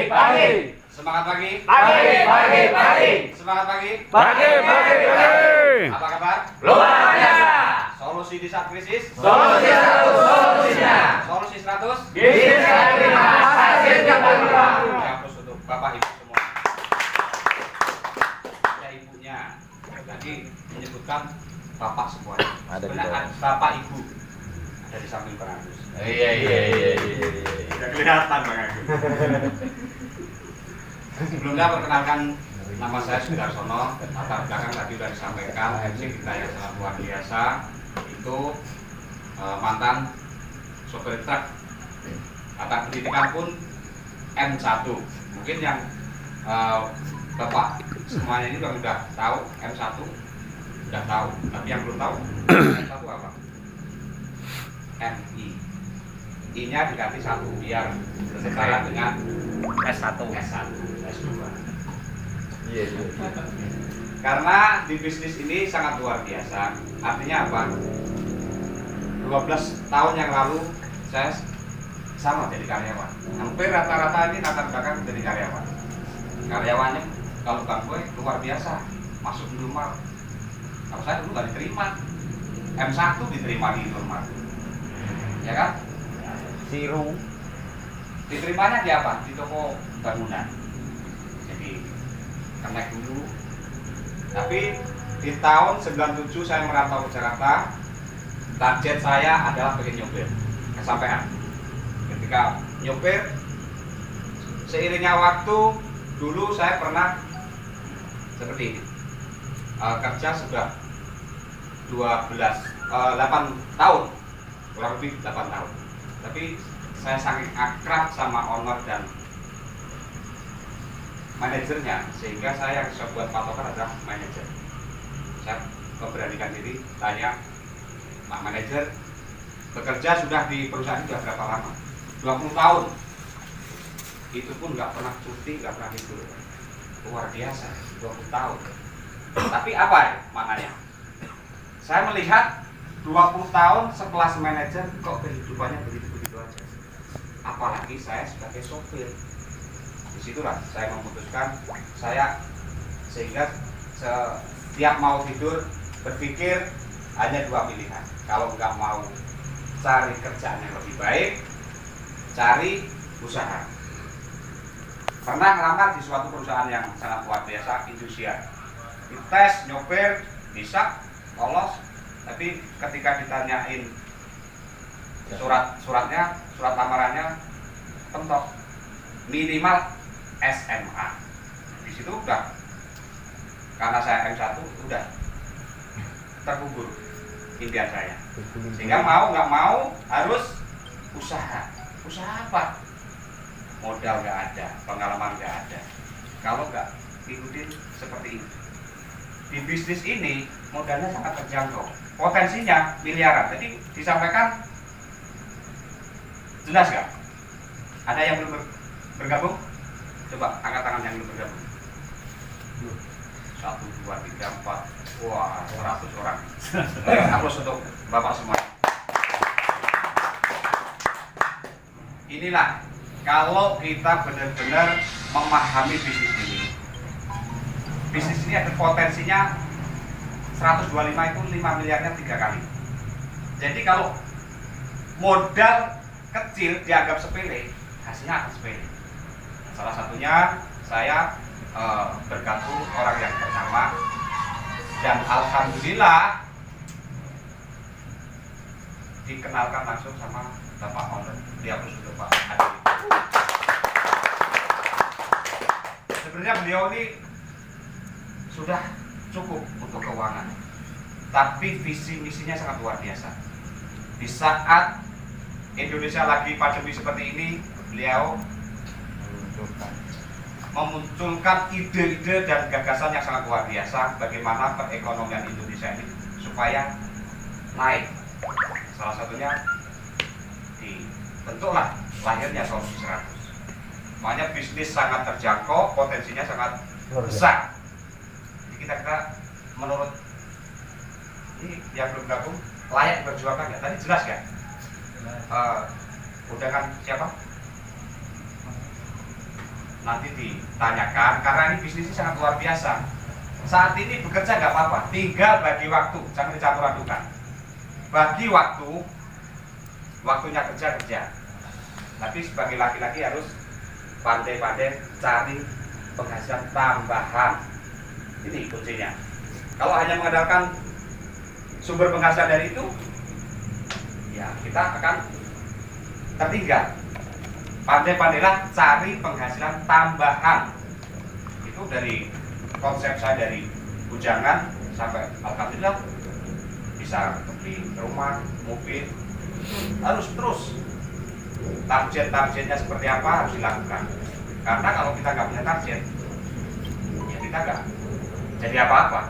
pagi. Semangat pagi. Pagi. Semangat pagi. Pagi. Apa kabar? Luar biasa. Solusi di saat krisis. Solusi 100 solusinya. Solusi 100. Bisa terima hasil yang berlimpah. Hapus untuk Bapak Ibu semua. Ya ibunya. Tadi menyebutkan Bapak semuanya. Sebenarnya Bapak Ibu ada di samping Bang Agus. Iya. Tidak kelihatan Bang Agus. Sebelumnya perkenalkan, nama saya Sudarsono. Latar belakang tadi sudah disampaikan, MC kita yang sangat luar biasa itu mantan sopir truk. Latar pendidikan pun M1. Mungkin yang Bapak semuanya ini udah tahu M1, udah tahu. Tapi yang belum tahu M1 apa? MI. I-nya diganti 1 biar setara dengan S1, S2. Iya. Karena di bisnis ini sangat luar biasa. Artinya apa? 12 tahun yang lalu saya sama jadi karyawan. Hampir rata-rata ini latar belakang jadi karyawan. Karyawannya kalau Bang Boy luar biasa, masuk di rumah. Kalau saya dulu nggak diterima. M1 diterima di rumah. Ya kan? Siru. Diterimanya di apa? Di toko bangunan. Jadi kenek dulu. Tapi di tahun 97 saya merantau ke Jakarta. Target saya adalah pengen nyopir. Kesampaian. Ketika nyopir, seiringnya waktu, dulu saya pernah seperti ini. Kerja sudah 8 tahun, kurang lebih 8 tahun. Tapi saya saking akrab sama owner dan manajernya, sehingga saya yang bisa buat patokan adalah manajer. Saya memberanikan diri tanya, Pak Manajer, bekerja sudah di perusahaan sudah berapa lama? 20 tahun. Itu pun nggak pernah cuti, nggak pernah libur. Luar biasa, 20 tahun. Tapi apa ya maknanya? Saya melihat 20 tahun sekelas manajer kok kehidupannya begitu-begitu aja. Apalagi saya sebagai sopir. Disitulah saya memutuskan sehingga setiap mau tidur berpikir hanya 2 pilihan. Kalau nggak mau cari kerjaan yang lebih baik, cari usaha. Pernah ngelamar di suatu perusahaan yang sangat luar biasa, Industrial. Dites, nyopir, bisa, lolos. Tapi ketika ditanyain surat lamarannya pentok minimal SMA. Di situ udah, karena saya M1 udah terkubur impian saya. Sehingga mau nggak mau harus usaha. Usaha apa? Modal nggak ada, pengalaman nggak ada. Kalau nggak ikutin seperti ini. Di bisnis ini modalnya sangat terjangkau. Potensinya miliaran. Jadi disampaikan jelas nggak? Ada yang belum bergabung? Coba angkat tangan yang belum bergabung. 1, 2, 3, 4. Wah, 100 orang. Aplaus untuk Bapak semua. Inilah kalau kita benar-benar memahami bisnis ini. Bisnis ini ada potensinya 125 itu 5 miliarnya 3 kali. Jadi kalau modal kecil dianggap sepele, hasilnya akan sepele. Salah satunya saya bergabung orang yang pertama, dan alhamdulillah dikenalkan langsung sama Bapak owner. Dia harus untuk Pak Adi. Sebenarnya beliau ini sudah cukup untuk keuangan, tapi visi misinya sangat luar biasa. Di saat Indonesia lagi pandemi seperti ini, beliau memunculkan ide-ide dan gagasan yang sangat luar biasa bagaimana perekonomian Indonesia ini supaya naik. Salah satunya dibentuklah lahirnya Solusi 100. Makanya bisnis sangat terjangkau, potensinya sangat besar. Jadi kita menurut ini yang belum gabung layak diperjuangkan nggak? Tadi jelas nggak? Undangan siapa? nanti ditanyakan, karena ini bisnisnya sangat luar biasa. Saat ini bekerja nggak apa-apa, tinggal bagi waktu, jangan dicampur adukan. Bagi waktu, waktunya kerja. Tapi sebagai laki-laki harus pandai-pandai cari penghasilan tambahan. Ini kuncinya. Kalau hanya mengandalkan sumber penghasilan dari itu, ya kita akan tertinggal. Pandai-pandailah cari penghasilan tambahan. Itu dari konsep saya dari bujangan sampai alhamdulillah bisa beli rumah, mobil. Harus terus targetnya seperti apa harus dilakukan. Karena kalau kita nggak punya target, ya kita nggak jadi apa-apa.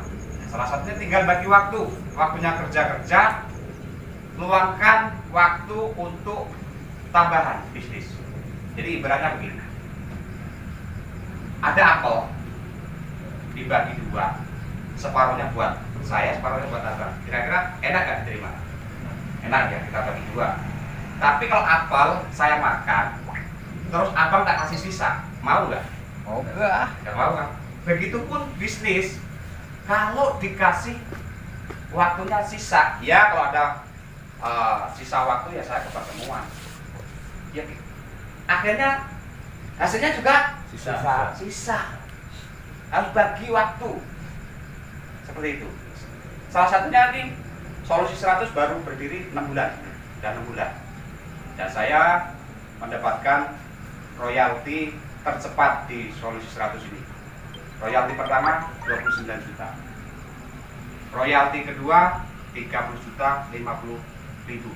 Salah satunya tinggal bagi waktu, waktunya kerja, luangkan waktu untuk tambahan bisnis. Jadi ibaratnya begini, ada apel dibagi dua, separuhnya buat saya, separuhnya buat abang. Kira-kira enak gak diterima? Enak ya, kita bagi dua. Tapi kalau apel saya makan, terus abang tak kasih sisa, mau nggak? Mau nggak? Nggak mau kan? Begitupun bisnis, kalau dikasih waktunya sisa, ya kalau ada sisa waktu ya saya ke pertemuan. Ya, akhirnya hasilnya juga sisa. Harus bagi waktu seperti itu. Salah satunya ini Solusi 100 baru berdiri 6 bulan dan 6 bulan. Dan saya mendapatkan royalti tercepat di Solusi 100 ini. Royalti pertama 29 juta. Royalti kedua 30 juta 50 ribu.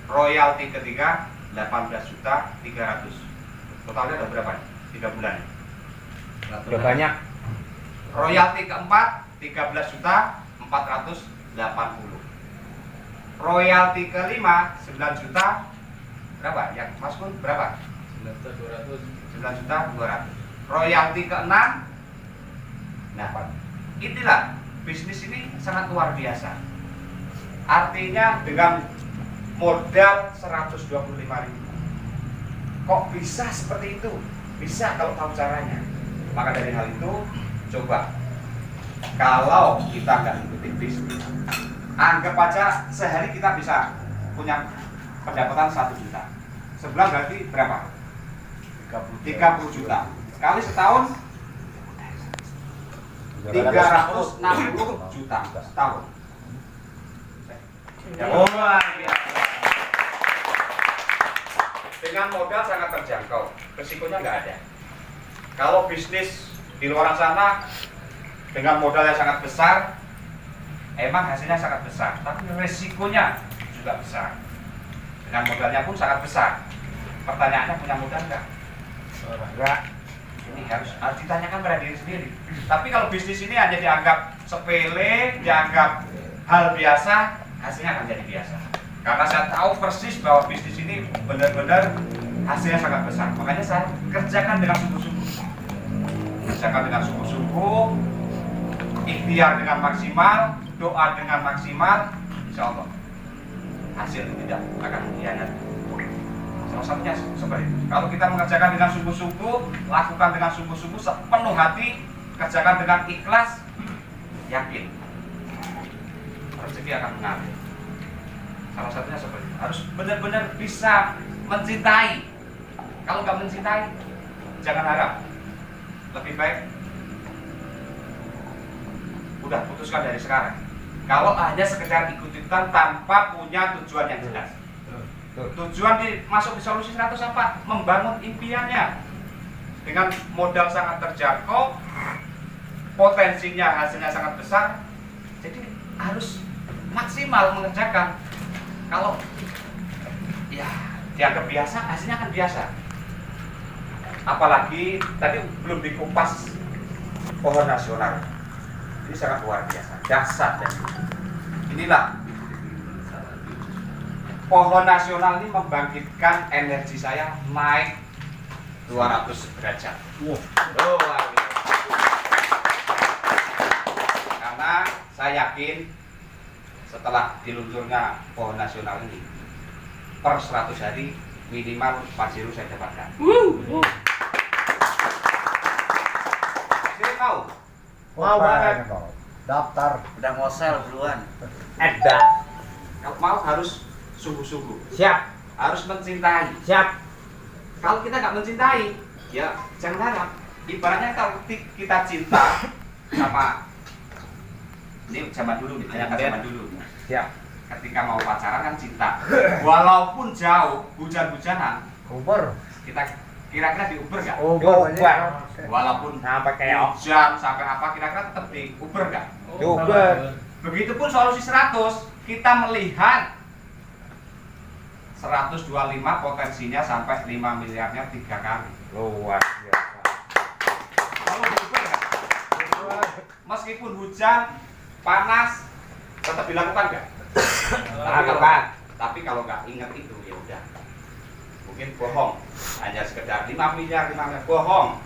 Royalti ketiga 18 juta 300. Totalnya ada berapa? 3 bulan. Udah banyak. Royalti keempat 13 juta 480. Royalti kelima 9 juta berapa? Yang Mas Kun berapa? 9 juta 200. Royalti keenam, nah inilah bisnis ini sangat luar biasa. Artinya dengan modal 125.000. Kok bisa seperti itu? Bisa kalau tahu caranya. Maka dari hal itu, coba kalau kita nggak ikutin bisnis, anggap aja sehari kita bisa punya pendapatan 1 juta. Sebulan berarti berapa? 30 juta. Sekali setahun 360 juta setahun. Oh, dengan modal sangat terjangkau, risikonya nggak ada. Kalau bisnis di luar sana dengan modal yang sangat besar, emang hasilnya sangat besar, tapi risikonya juga besar. Dengan modalnya pun sangat besar. Pertanyaannya, punya modal nggak? Enggak. Ini harus ditanyakan pada diri sendiri. Tapi kalau bisnis ini hanya dianggap sepele, dianggap hal biasa, hasilnya akan jadi biasa. Karena saya tahu persis bahwa bisnis ini benar-benar hasilnya sangat besar. Makanya saya kerjakan dengan sungguh-sungguh. Kerjakan dengan sungguh-sungguh, ikhtiar dengan maksimal, doa dengan maksimal, insya Allah hasil itu tidak akan mengkhianati. Salah satunya seperti itu. Kalau kita mengerjakan dengan sungguh-sungguh, lakukan dengan sungguh-sungguh, sepenuh hati, kerjakan dengan ikhlas, yakin rezeki akan mengalir. Salah satunya seperti itu. Harus benar-benar bisa mencintai. Kalau nggak mencintai, jangan harap. Lebih baik udah putuskan dari sekarang. Kalau hanya sekedar ikut-ikutan tanpa punya tujuan yang jelas. Tujuan masuk di Solusi 100 apa? Membangun impiannya. Dengan modal sangat terjangkau, potensinya hasilnya sangat besar. Jadi harus maksimal mengerjakan. Kalau ya dianggap biasa, hasilnya akan biasa. Apalagi tadi belum dikupas pohon nasional. Ini sangat luar biasa, dahsyat dan inilah pohon nasional ini membangkitkan energi saya naik 200 derajat. Luar biasa. Karena saya yakin setelah diluncurnya pohon nasional ini per 100 hari minimal 4 zero saya dapatkan. Mau banget. Daftar. Udah ngosel duluan. Ada. Kalau mau harus sungguh-sungguh, Siap. harus mencintai. Siap. Kalau kita nggak mencintai, ya jangan harap. Ibaratnya kalau kita cinta sama, ini zaman dulu nih, banyak zaman dulu. Siap. Ketika mau pacaran kan cinta, walaupun jauh, hujan-hujanan, Uber. kita kira-kira di Uber nggak? Uber. Walaupun Sampai keok. hujan sampai apa, kira-kira tetap di Uber nggak? Uber. Begitupun solusi 100, kita melihat 125 potensinya sampai 5 miliarnya 3 kali. Luar biasa. Kalau di Uber nggak? Meskipun hujan, panas, tetap dilakukan nggak? Tapi kalau nggak ingat itu ya udah. Mungkin bohong, hanya sekedar 5 miliar, bohong.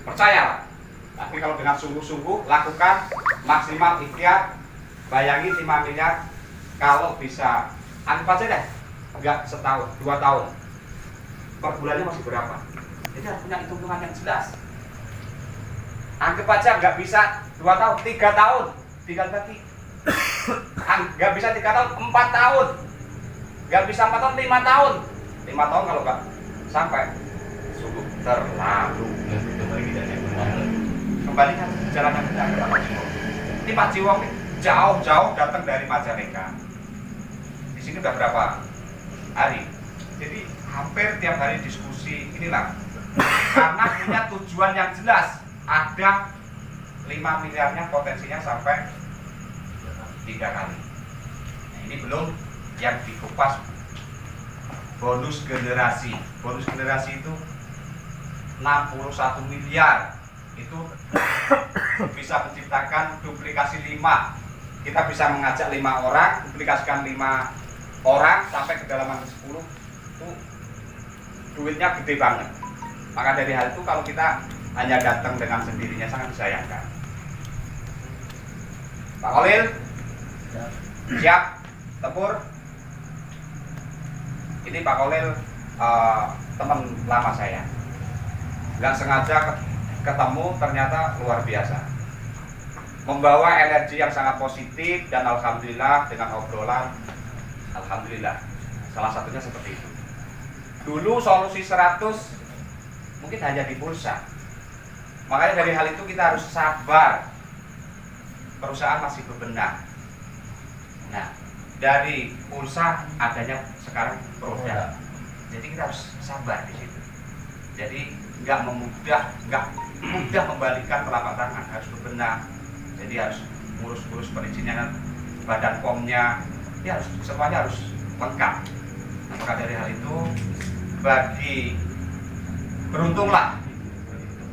Percayalah. Tapi kalau dengan sungguh-sungguh lakukan maksimal ikhtiar, bayangin 5 miliar kalau bisa anggap aja deh, nggak setahun, 2 tahun, per bulannya masih berapa? Jadi harus punya hitung-hitungan yang jelas. Anggap aja nggak bisa 2 tahun, 3 tahun, tinggal bagi. Nggak bisa 3 tahun, 4 tahun, nggak bisa 4 tahun, 5 tahun. 5 tahun kalau nggak sampai, sungguh terlalu. Kembalikan jalan yang benar kepada Pak Jiwong. Ini Pak Jiwong nih, jauh-jauh datang dari Majalengka. Di sini udah berapa hari? Jadi hampir tiap hari diskusi inilah. Karena punya tujuan yang jelas. Ada 5 miliarnya potensinya sampai 3 kali. Nah, ini belum yang dikupas bonus generasi. Bonus generasi itu 61 miliar. Itu bisa menciptakan duplikasi 5. Kita bisa mengajak 5 orang, duplikasikan 5 orang sampai kedalaman 10. Itu duitnya gede banget. Maka dari hal itu kalau kita hanya datang dengan sendirinya sangat disayangkan. Pak Kolil, siap, tempur. Ini Pak Kolil teman lama saya. Nggak sengaja ketemu, ternyata luar biasa. Membawa energi yang sangat positif dan alhamdulillah dengan obrolan, alhamdulillah. Salah satunya seperti itu. Dulu solusi 100 mungkin hanya di pulsa. Makanya dari hal itu kita harus sabar. Perusahaan masih berbenah. Nah, dari pulsa adanya sekarang produk. Jadi kita harus sabar di situ. Jadi nggak mudah membalikan telapak tangan, harus berbenah. Jadi harus ngurus perizinan badan POM-nya, ya harus semuanya harus lengkap. Nah, maka dari hal itu bagi beruntunglah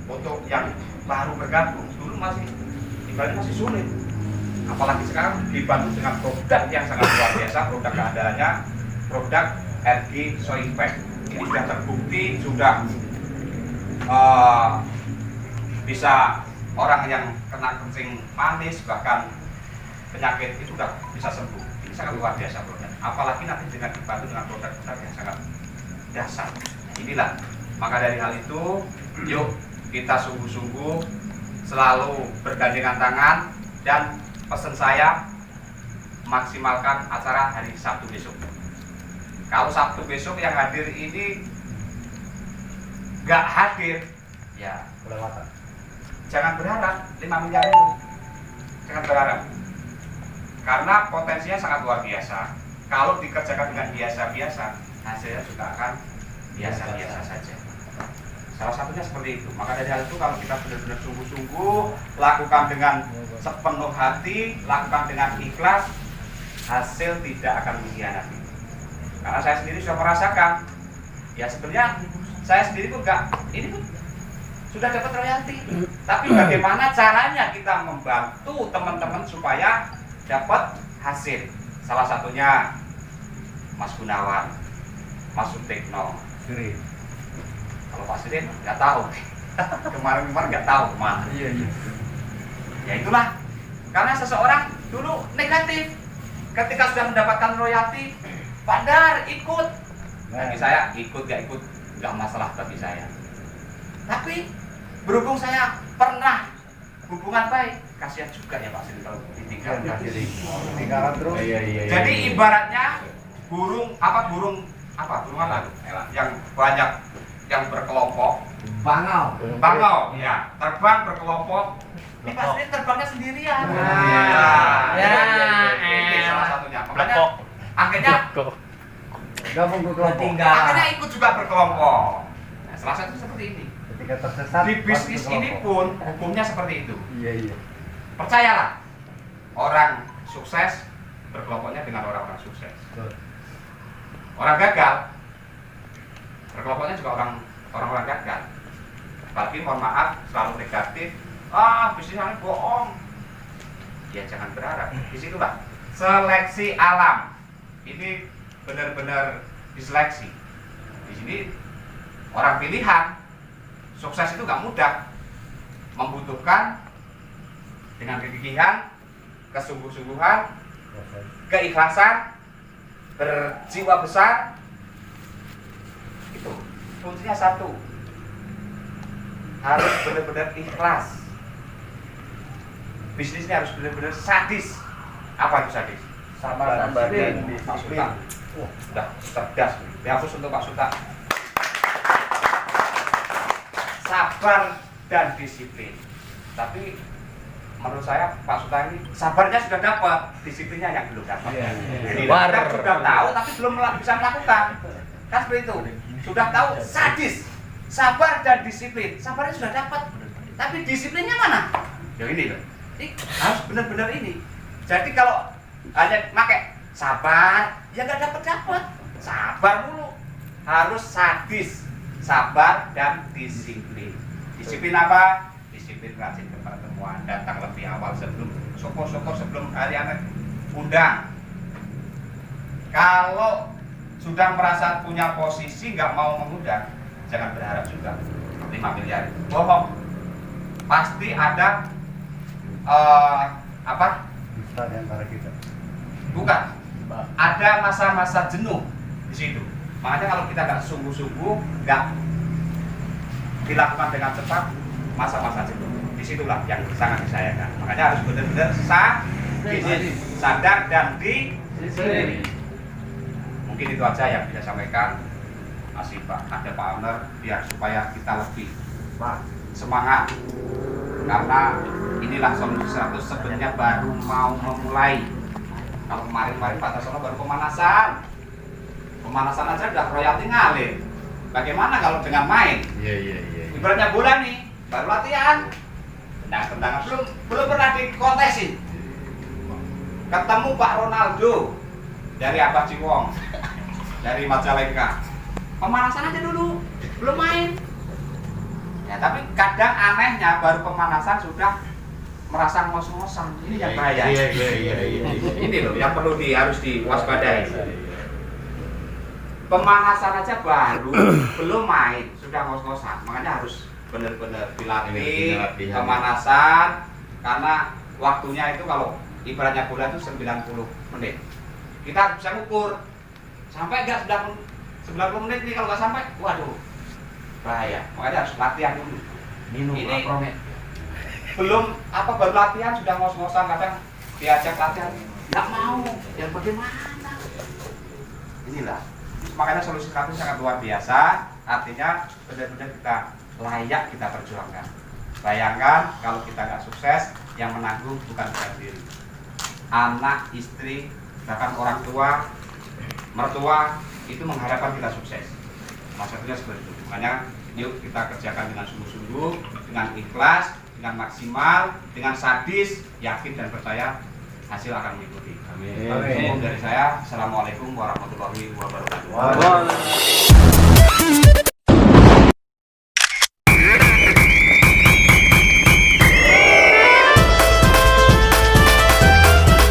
untuk yang baru bergabung. Dulu ibaratnya masih sulit, apalagi sekarang dibantu dengan produk yang sangat luar biasa. Produk keandalannya produk RG Soimpact. Ini sudah terbukti, sudah bisa orang yang kena kencing manis bahkan penyakit itu sudah bisa sembuh. Ini sangat luar biasa produk. Apalagi nanti dengan dibantu dengan produk-produk yang sangat dasar. Nah, inilah. Maka dari hal itu, yuk kita sungguh-sungguh selalu bergandengan tangan, dan pesan saya maksimalkan acara hari Sabtu besok. Kalau Sabtu besok yang hadir ini nggak hadir, ya Kelewatan. jangan berharap 5 miliar itu, jangan berharap, karena potensinya sangat luar biasa. Kalau dikerjakan dengan biasa-biasa, hasilnya juga akan biasa-biasa saja. Salah satunya seperti itu. Maka dari hal itu kalau kita benar-benar sungguh-sungguh lakukan dengan sepenuh hati, lakukan dengan ikhlas, hasil tidak akan mengkhianati. Karena saya sendiri sudah merasakan. Ya sebenarnya saya sendiri pun ini pun sudah dapat royalti. Tapi bagaimana caranya kita membantu teman-teman supaya dapat hasil? Salah satunya Mas Gunawan, Mas Sutekno. Kalau Pak Sirin nggak tahu, kemarin nggak tahu kemana. Iya. Ya itulah, karena seseorang dulu negatif, ketika sudah mendapatkan royalti, Pandar ikut. Bagi saya ikut nggak masalah bagi saya. Tapi berhubung saya pernah hubungan baik. Kasihan juga ya Pak Sri kalau ditinggal. Tinggalkan terus. Jadi ibaratnya burung apa yang banyak yang berkelompok, bangau ya, terbang berkelompok. Ini Pak Sri terbangnya sendirian. Ini salah satunya. Makanya akhirnya Gabung ke kelompok. akhirnya ikut juga berkelompok. Nah, salah satu seperti ini. Ketika tersesat Di bisnis ini pun hukumnya seperti itu. Iya. Percayalah, orang sukses berkelompoknya dengan orang-orang sukses. Orang gagal berkelompoknya juga orang-orang gagal. Tapi mohon maaf selalu negatif. Bisnis ini bohong. Ya jangan berharap. Disitulah seleksi alam. Ini benar-benar diseleksi. Di sini orang pilihan. Sukses itu gak mudah. Membutuhkan dengan kegigihan, kesungguh-sungguhan, keikhlasan, berjiwa besar. Itu kuncinya satu, harus benar-benar ikhlas. Bisnisnya harus benar-benar sadis. Apa itu sadis? Sabar dan Pak Sultan. Sudah cerdas. Khusus untuk Pak Sultan. Sabar dan disiplin. Tapi menurut saya Pak Sultan ini sabarnya sudah dapat, disiplinnya yang belum dapat. Jadi kita sudah tahu tapi belum bisa melakukan. Kan seperti itu. Sudah tahu sadis, sabar dan disiplin. Sabarnya sudah dapat, tapi disiplinnya mana? Ya ini loh. Ini harus benar-benar ini. Jadi kalau hanya pakai sabar, ya nggak dapat. Sabar dulu. Harus sadis, sabar dan disiplin. Disiplin apa? Disiplin rajin ke pertemuan, datang lebih awal sebelum syukur-syukur sebelum kalian undang. Kalau sudah merasa punya posisi nggak mau mengundang, jangan berharap juga 5 miliar. Bohong. Pasti ada dusta di antara kita. Bukan. Ada masa-masa jenuh di situ. Makanya kalau kita nggak sungguh-sungguh, nggak dilakukan dengan cepat, masa-masa jenuh. Disitulah yang sangat disayangkan. Makanya harus benar-benar sadar dan disiplin. Mungkin itu aja yang bisa sampaikan. Masih Pak, ada Pak Amner biar supaya kita lebih semangat. Karena inilah Solusi 100 sebenarnya baru mau memulai. Kalau kemarin-kemarin Pak Tasono baru pemanasan. Pemanasan aja udah royalti ngalir. Bagaimana kalau dengan main? Iya. Ibaratnya bola nih, baru latihan. Tendangan belum pernah dikontesin. Ketemu Pak Ronaldo dari Abah Ciwong, dari Majalengka. Pemanasan aja dulu, belum main. Ya, tapi kadang anehnya baru pemanasan sudah merasa ngos-ngosan. Ini yang bahaya. Iya. Ini loh yang perlu harus diwaspadai. Pemanasan aja baru, belum main, sudah ngos-ngosan. Makanya harus benar-benar dilatih pemanasan, karena waktunya itu kalau ibaratnya bola itu 90 menit. Kita bisa ngukur sampai enggak sudah 90 menit nih, kalau nggak sampai, waduh, bahaya. Makanya harus latihan dulu. Ini belum baru latihan sudah ngos-ngosan, kadang diajak latihan nggak mau, yang bagaimana? Inilah. Makanya Solusi 100 sangat luar biasa. Artinya benar-benar kita layak kita perjuangkan. Bayangkan kalau kita nggak sukses, yang menanggung bukan kita sendiri, anak, istri, bahkan orang tua, mertua itu mengharapkan kita sukses. Maksudnya seperti itu. Makanya yuk kita kerjakan dengan sungguh-sungguh, dengan ikhlas, dengan maksimal, dengan sadis, yakin dan percaya hasil akan mengikuti. Amin. Dari saya, assalamualaikum warahmatullahi wabarakatuh.